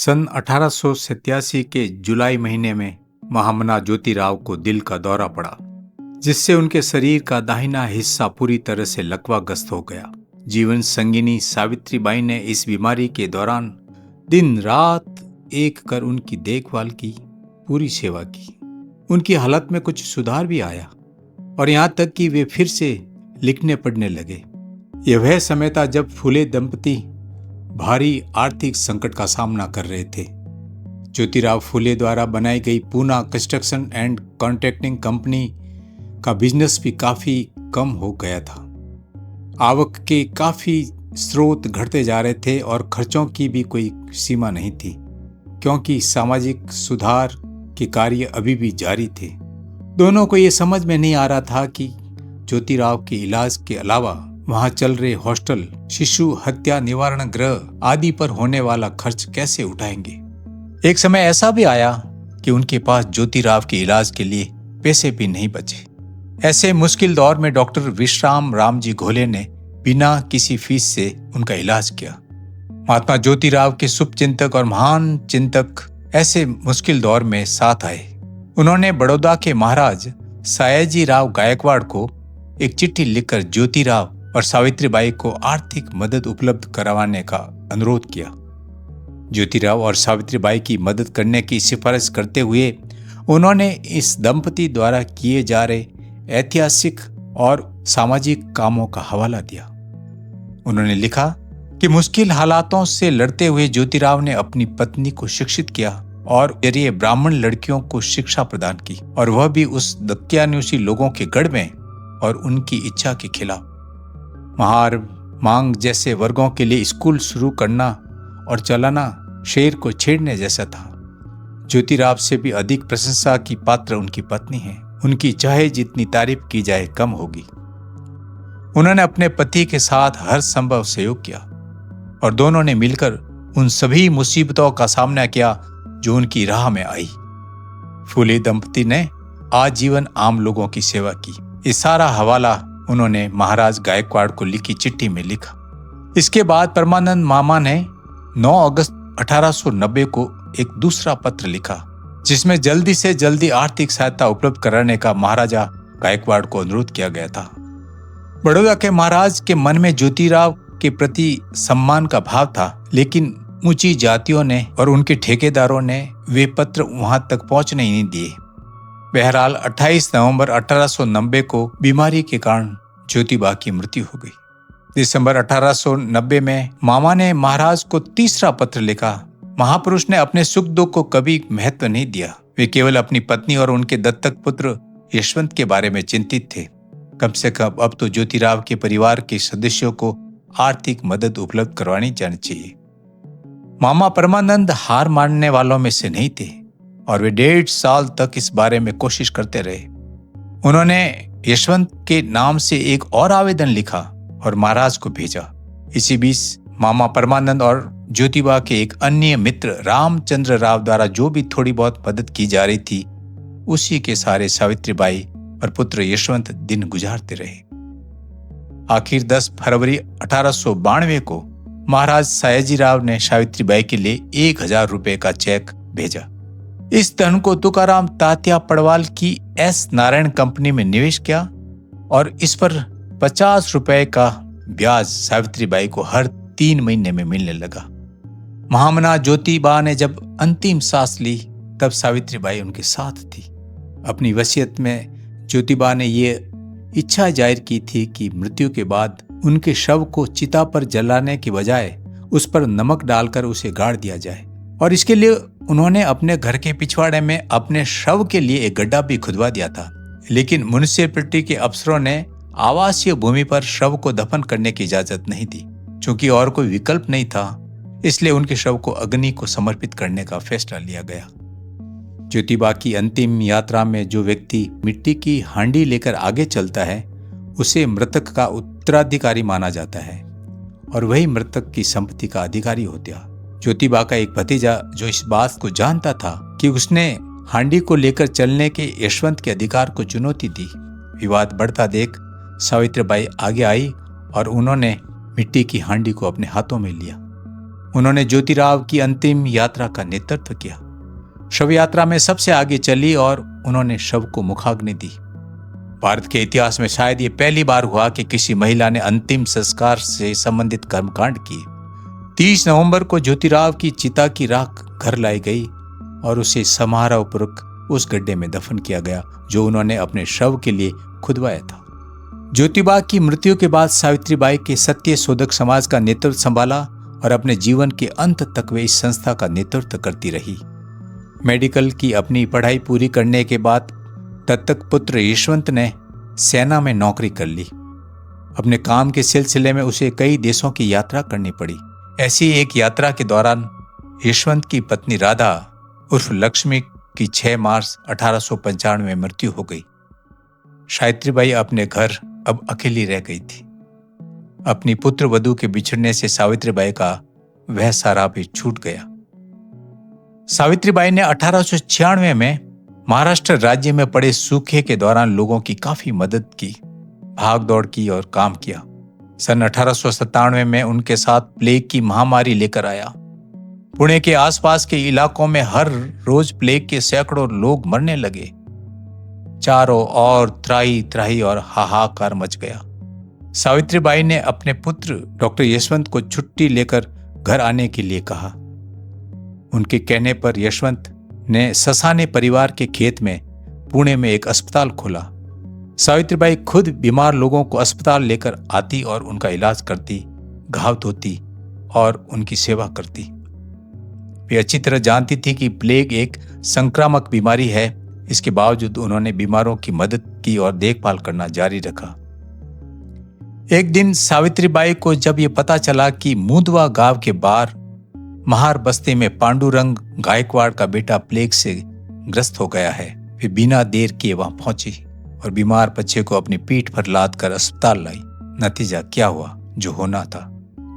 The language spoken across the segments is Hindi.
सन 1887 के जुलाई महीने में महामना ज्योतिराव को दिल का दौरा पड़ा, जिससे उनके शरीर का दाहिना हिस्सा पूरी तरह से लकवाग्रस्त हो गया। जीवन संगिनी सावित्रीबाई ने इस बीमारी के दौरान दिन रात एक कर उनकी देखभाल की, पूरी सेवा की। उनकी हालत में कुछ सुधार भी आया और यहाँ तक कि वे फिर से लिखने पढ़ने लगे। यह वह समय था जब फुले दंपति भारी आर्थिक संकट का सामना कर रहे थे। ज्योतिराव फुले द्वारा बनाई गई Poona construction and contracting company का बिजनेस भी काफी कम हो गया था। आवक के काफी स्रोत घटते जा रहे थे और खर्चों की भी कोई सीमा नहीं थी, क्योंकि सामाजिक सुधार के कार्य अभी भी जारी थे। दोनों को यह समझ में नहीं आ रहा था कि ज्योतिराव के इलाज के अलावा वहां चल रहे हॉस्टल, शिशु हत्या निवारण गृह आदि पर होने वाला खर्च कैसे उठाएंगे। एक समय ऐसा भी आया कि उनके पास ज्योतिराव के इलाज के लिए पैसे भी नहीं बचे। ऐसे मुश्किल दौर में डॉक्टर विश्राम रामजी घोले ने बिना किसी फीस से उनका इलाज किया। महात्मा ज्योतिराव के शुभचिंतक और महान चिंतक ऐसे मुश्किल दौर में साथ आए। उन्होंने बड़ौदा के महाराज सयाजी राव गायकवाड़ को एक चिट्ठी लिखकर ज्योतिराव और सावित्रीबाई को आर्थिक मदद उपलब्ध करवाने का अनुरोध किया। ज्योतिराव और सावित्रीबाई की मदद करने की सिफारिश करते हुए उन्होंने इस दंपति द्वारा किए जा रहे ऐतिहासिक और सामाजिक कामों का हवाला दिया। उन्होंने लिखा कि मुश्किल हालातों से लड़ते हुए ज्योतिराव ने अपनी पत्नी को शिक्षित किया और जरिए ब्राह्मण लड़कियों को शिक्षा प्रदान की, और वह भी उस दक्यानुषी लोगों के गढ़ में और उनकी इच्छा के खिलाफ। महार मांग जैसे वर्गों के लिए स्कूल शुरू करना और चलाना शेर को छेड़ने जैसा था। ज्योतिराव से भी अधिक प्रशंसा की पात्र उनकी पत्नी है। उनकी चाहे जितनी तारीफ की जाए कम होगी। उन्होंने अपने पति के साथ हर संभव सहयोग किया और दोनों ने मिलकर उन सभी मुसीबतों का सामना किया जो उनकी राह में आई। फुले दंपति ने आजीवन आम लोगों की सेवा की। इस सारा हवाला उन्होंने महाराज गायकवाड़ को लिखी चिट्ठी में लिखा। इसके बाद परमानंद मामा ने 9 अगस्त 1890 को एक दूसरा पत्र लिखा, जिसमें जल्दी से जल्दी आर्थिक सहायता उपलब्ध कराने का महाराजा गायकवाड़ को अनुरोध किया गया था। बड़ौदा के महाराज के मन में ज्योतिराव के प्रति सम्मान का भाव था, लेकिन ऊंची जातियों ने और उनके ठेकेदारों ने वे पत्र वहां तक पहुंचने ही नहीं दिए। बहरहाल 28 नवंबर 1890 को बीमारी के कारण ज्योतिबा की मृत्यु हो गई। दिसंबर 1890 में मामा ने महाराज को तीसरा पत्र लिखा। महापुरुष ने अपने सुख दुख को कभी महत्व नहीं दिया। वे केवल अपनी पत्नी और उनके दत्तक पुत्र यशवंत के बारे में चिंतित थे। कम से कम अब तो ज्योतिराव के परिवार के सदस्यों को आर्थिक मदद उपलब्ध करवानी जानी चाहिए। मामा परमानंद हार मानने वालों में से नहीं थे और वे 1.5 साल तक इस बारे में कोशिश करते रहे। उन्होंने यशवंत के नाम से एक और आवेदन लिखा और महाराज को भेजा। इसी बीच मामा परमानंद और ज्योतिबा के एक अन्य मित्र रामचंद्र राव द्वारा जो भी थोड़ी बहुत मदद की जा रही थी, उसी के सहारे सावित्रीबाई और पुत्र यशवंत दिन गुजारते रहे। आखिर 10 फरवरी 1892 को महाराज सयाजीराव ने सावित्रीबाई के लिए 1000 रुपए का चेक भेजा। इस धन को तुकाराम तात्या पड़वाल की एस नारायण कंपनी में निवेश किया और इस पर 50 रुपए का ब्याज सावित्रीबाई को हर 3 महीने में मिलने लगा। महामना ज्योतिबा ने जब अंतिम सांस ली, तब सावित्रीबाई उनके साथ थी। अपनी वसीयत में ज्योतिबा ने ये इच्छा जाहिर की थी कि मृत्यु के बाद उनके शव को चिता पर जलाने के बजाय उस पर नमक डालकर उसे गाड़ दिया जाए, और इसके लिए उन्होंने अपने घर के पिछवाड़े में अपने शव के लिए एक गड्ढा भी खुदवा दिया था। लेकिन म्युनिसिपैलिटी के अफसरों ने आवासीय भूमि पर शव को दफन करने की इजाजत नहीं दी। चूंकि और कोई विकल्प नहीं था, इसलिए उनके शव को अग्नि को समर्पित करने का फैसला लिया गया। ज्योतिबा की अंतिम यात्रा में जो व्यक्ति मिट्टी की हांडी लेकर आगे चलता है, उसे मृतक का उत्तराधिकारी माना जाता है और वही मृतक की संपत्ति का अधिकारी होता। ज्योतिबा का एक भतीजा जो इस बात को जानता था कि उसने हांडी को लेकर चलने के यशवंत के अधिकार को चुनौती दी, विवाद बढ़ता देख सावित्रीबाई आगे आई और उन्होंने मिट्टी की हांडी को अपने हाथों में लिया। उन्होंने ज्योतिराव की अंतिम यात्रा का नेतृत्व किया। शव यात्रा में सबसे आगे चली और उन्होंने शव को मुखाग्नि दी। भारत के इतिहास में शायद ये पहली बार हुआ कि किसी महिला ने अंतिम संस्कार से संबंधित कर्मकांड किए। 30 नवंबर को ज्योतिराव की चिता की राख घर लाई गई और उसे समारोहपूर्वक उस गड्ढे में दफन किया गया जो उन्होंने अपने शव के लिए खुदवाया था। ज्योतिबा की मृत्यु के बाद सावित्रीबाई के सत्य शोधक समाज का नेतृत्व संभाला और अपने जीवन के अंत तक वे इस संस्था का नेतृत्व करती रही। मेडिकल की अपनी पढ़ाई पूरी करने के बाद दत्तक पुत्र यशवंत ने सेना में नौकरी कर ली। अपने काम के सिलसिले में उसे कई देशों की यात्रा करनी पड़ी। ऐसी एक यात्रा के दौरान यशवंत की पत्नी राधा उर्फ लक्ष्मी की 6 मार्च 1895 में मृत्यु हो गई। सावित्रीबाई अपने घर अब अकेली रह गई थी। अपनी पुत्र वधू के बिछड़ने से सावित्रीबाई का वह सारा भी छूट गया। सावित्रीबाई ने 1896 में महाराष्ट्र राज्य में पड़े सूखे के दौरान लोगों की काफी मदद की, भाग दौड़ की और काम किया। सन 1897 में उनके साथ प्लेग की महामारी लेकर आया। पुणे के आसपास के इलाकों में हर रोज प्लेग के सैकड़ों लोग मरने लगे। चारों ओर त्राही त्राही और हाहाकार मच गया। सावित्रीबाई ने अपने पुत्र डॉक्टर यशवंत को छुट्टी लेकर घर आने के लिए कहा। उनके कहने पर यशवंत ने ससाने परिवार के खेत में पुणे में एक अस्पताल खोला। सावित्रीबाई खुद बीमार लोगों को अस्पताल लेकर आती और उनका इलाज करती, घाव धोती और उनकी सेवा करती। वे अच्छी तरह जानती थी कि प्लेग एक संक्रामक बीमारी है। इसके बावजूद उन्होंने बीमारों की मदद की और देखभाल करना जारी रखा। एक दिन सावित्रीबाई को जब ये पता चला कि मुंदवा गांव के बाहर महार बस्ती में पांडुरंग गायकवाड़ का बेटा प्लेग से ग्रस्त हो गया है, वे बिना देर किए वहां पहुंची और बीमार बच्चे को अपनी पीठ पर लाद कर अस्पताल लाई। नतीजा क्या हुआ? जो होना था।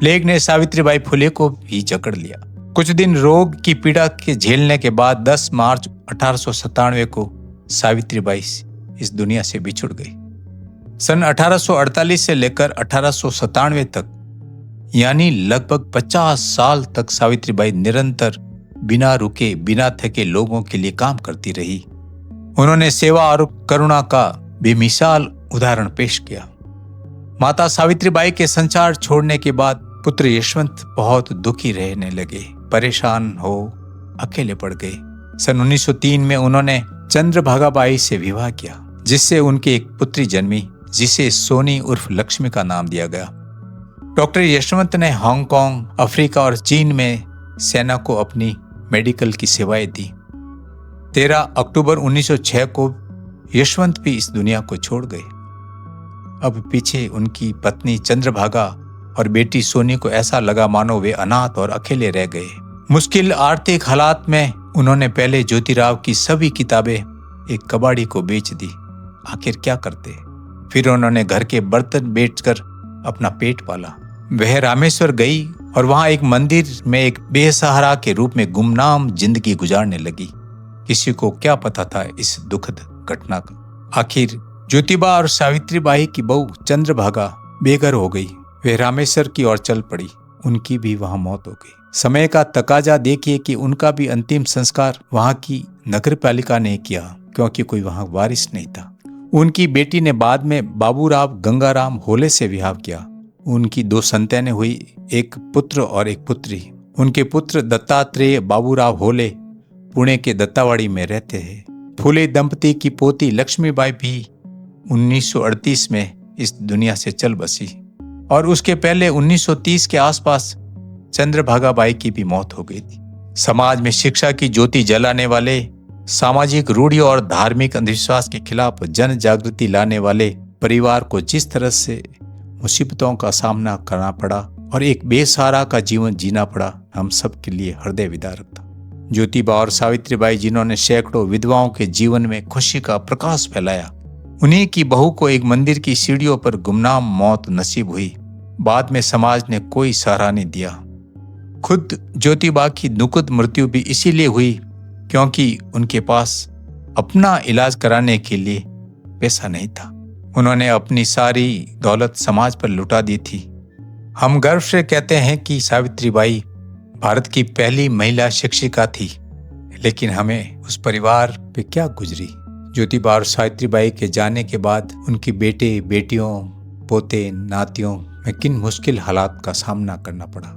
प्लेग ने सावित्रीबाई फुले को भी जकड़ लिया। कुछ दिन रोग की पीड़ा के झेलने के बाद 10 मार्च 1897 को सावित्रीबाई इस दुनिया से बिछुड़ गई। सन 1848 से लेकर 1897 तक यानी लगभग 50 साल तक सावित्रीबाई निरंतर बिना रुके बिना थके लोगों के लिए काम करती रही। उन्होंने सेवा और करुणा का बेमिसाल उदाहरण पेश किया। माता सावित्रीबाई के संसार छोड़ने के बाद पुत्र यशवंत बहुत दुखी रहने लगे, परेशान हो अकेले पड़ गए। सन 1903 में उन्होंने चंद्रभागाबाई से विवाह किया, जिससे उनकी एक पुत्री जन्मी, जिसे सोनी उर्फ लक्ष्मी का नाम दिया गया। डॉक्टर यशवंत ने हांगकांग, अफ्रीका और चीन में सेना को अपनी मेडिकल की सेवाएं दी। 13 अक्टूबर 1906 को यशवंत भी इस दुनिया को छोड़ गए। अब पीछे उनकी पत्नी चंद्रभागा और बेटी सोनी को ऐसा लगा मानो वे अनाथ और अकेले रह गए। मुश्किल आर्थिक हालात में उन्होंने पहले ज्योतिराव की सभी किताबें एक कबाड़ी को बेच दी। आखिर क्या करते? फिर उन्होंने घर के बर्तन बेचकर अपना पेट पाला। वह रामेश्वर गई और वहां एक मंदिर में एक बेसहारा के रूप में गुमनाम जिंदगी गुजारने लगी। किसी को क्या पता था इस दुखद घटना का। आखिर ज्योतिबा और सावित्रीबाई की बहू चंद्रभागा बेघर हो गई। वे रामेश्वर की ओर चल पड़ी। उनकी भी वहां मौत हो गई। समय का तकाजा देखिए कि उनका भी अंतिम संस्कार वहां की नगरपालिका ने किया, क्योंकि कोई वहां वारिस नहीं था। उनकी बेटी ने बाद में बाबूराव गंगाराम होले से विवाह किया। उनकी 2 संतानें हुई, एक पुत्र और एक पुत्री। उनके पुत्र दत्तात्रेय बाबूराव होले पुणे के दत्तावाड़ी में रहते हैं। फूले दंपति की पोती लक्ष्मीबाई भी 1938 में इस दुनिया से चल बसी और उसके पहले 1930 के आसपास चंद्रभागाबाई की भी मौत हो गई थी। समाज में शिक्षा की ज्योति जलाने वाले, सामाजिक रूढ़ियों और धार्मिक अंधविश्वास के खिलाफ जन जागृति लाने वाले परिवार को जिस तरह से मुसीबतों का सामना करना पड़ा और एक बेसहारा का जीवन जीना पड़ा, हम सब के लिए हृदय विदारक था। ज्योतिबा और सावित्रीबाई, जिन्होंने सैकड़ों विधवाओं के जीवन में खुशी का प्रकाश फैलाया, उन्हीं की बहू को एक मंदिर की सीढ़ियों पर गुमनाम मौत नसीब हुई। बाद में समाज ने कोई सहारा नहीं दिया। खुद ज्योतिबा की दुखद मृत्यु भी इसीलिए हुई क्योंकि उनके पास अपना इलाज कराने के लिए पैसा नहीं था। उन्होंने अपनी सारी दौलत समाज पर लुटा दी थी। हम गर्व से कहते हैं कि सावित्रीबाई भारत की पहली महिला शिक्षिका थी, लेकिन हमें उस परिवार पे क्या गुजरी। ज्योतिबा और सावित्रीबाई के जाने के बाद उनके बेटे बेटियों, पोते नातियों में किन मुश्किल हालात का सामना करना पड़ा।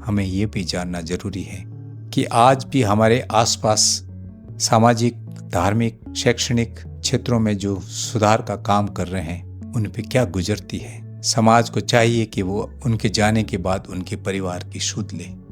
हमें ये भी जानना जरूरी है कि आज भी हमारे आसपास सामाजिक, धार्मिक, शैक्षणिक क्षेत्रों में जो सुधार का काम कर रहे हैं उन पे क्या गुजरती है। समाज को चाहिए कि वो उनके जाने के बाद उनके परिवार की सुध ले।